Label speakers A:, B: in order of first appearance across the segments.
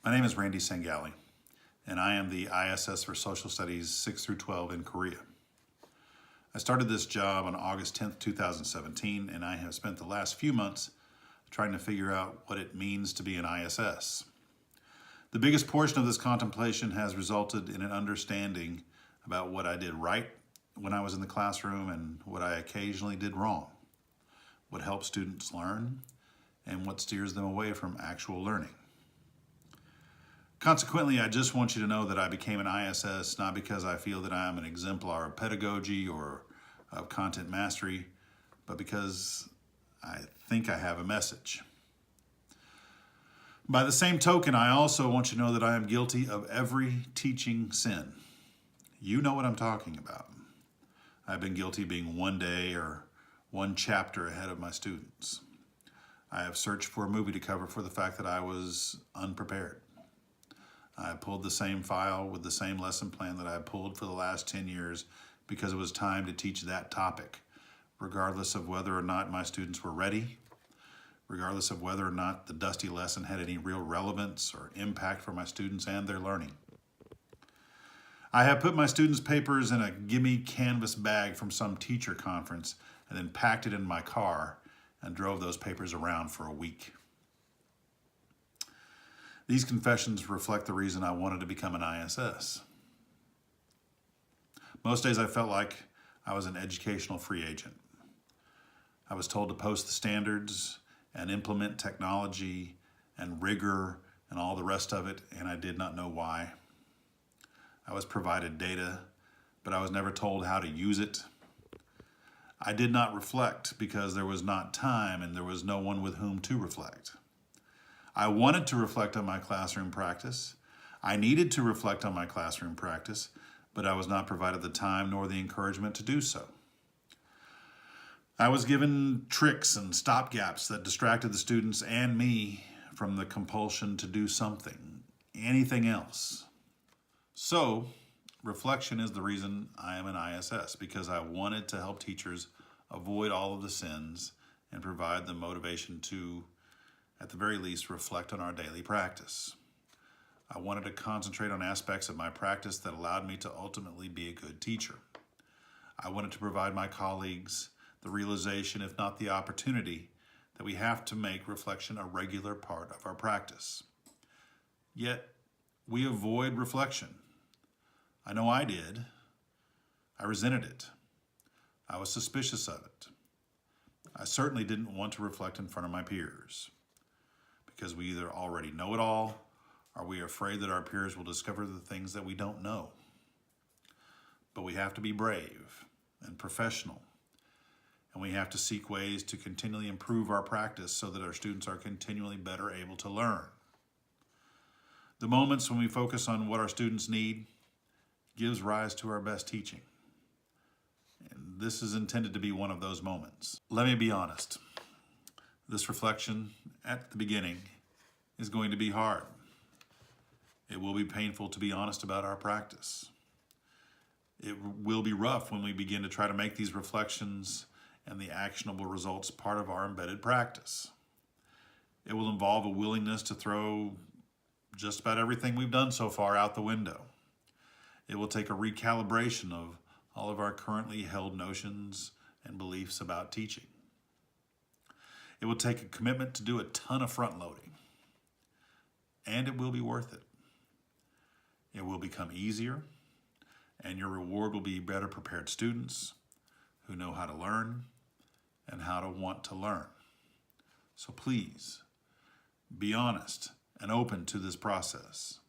A: My name is Randy Sangali, and I am the ISS for Social Studies 6 through 12 in Korea. I started this job on August 10th, 2017, and I have spent the last few months trying to figure out what it means to be an ISS. The biggest portion of this contemplation has resulted in an understanding about what I did right when I was in the classroom and what I occasionally did wrong, what helps students learn, and what steers them away from actual learning. Consequently, I just want you to know that I became an ISS not because I feel that I am an exemplar of pedagogy or of content mastery, but because I think I have a message. By the same token, I also want you to know that I am guilty of every teaching sin. You know what I'm talking about. I've been guilty of being one day or one chapter ahead of my students. I have searched for a movie to cover for the fact that I was unprepared. I pulled the same file with the same lesson plan that I pulled for the last 10 years because it was time to teach that topic, regardless of whether or not my students were ready, regardless of whether or not the dusty lesson had any real relevance or impact for my students and their learning. I have put my students' papers in a gimme canvas bag from some teacher conference and then packed it in my car and drove those papers around for a week. These confessions reflect the reason I wanted to become an ISS. Most days I felt like I was an educational free agent. I was told to post the standards and implement technology and rigor and all the rest of it, and I did not know why. I was provided data, but I was never told how to use it. I did not reflect because there was not time and there was no one with whom to reflect. I wanted to reflect on my classroom practice. I needed to reflect on my classroom practice, but I was not provided the time nor the encouragement to do so. I was given tricks and stopgaps that distracted the students and me from the compulsion to do something, anything else. So, reflection is the reason I am an ISS, because I wanted to help teachers avoid all of the sins and provide the motivation to, at the very least, reflect on our daily practice. I wanted to concentrate on aspects of my practice that allowed me to ultimately be a good teacher. I wanted to provide my colleagues the realization, if not the opportunity, that we have to make reflection a regular part of our practice. Yet, we avoid reflection. I know I did. I resented it. I was suspicious of it. I certainly didn't want to reflect in front of my peers, because we either already know it all or we are afraid that our peers will discover the things that we don't know. But we have to be brave and professional, and we have to seek ways to continually improve our practice so that our students are continually better able to learn. The moments when we focus on what our students need gives rise to our best teaching. And this is intended to be one of those moments. Let me be honest. This reflection at the beginning is going to be hard. It will be painful to be honest about our practice. It will be rough when we begin to try to make these reflections and the actionable results part of our embedded practice. It will involve a willingness to throw just about everything we've done so far out the window. It will take a recalibration of all of our currently held notions and beliefs about teaching. It will take a commitment to do a ton of front loading, and it will be worth it. It will become easier, and your reward will be better prepared students who know how to learn and how to want to learn. So please, be honest and open to this process.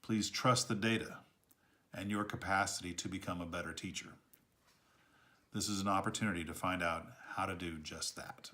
A: Please trust the data and your capacity to become a better teacher. This is an opportunity to find out how to do just that.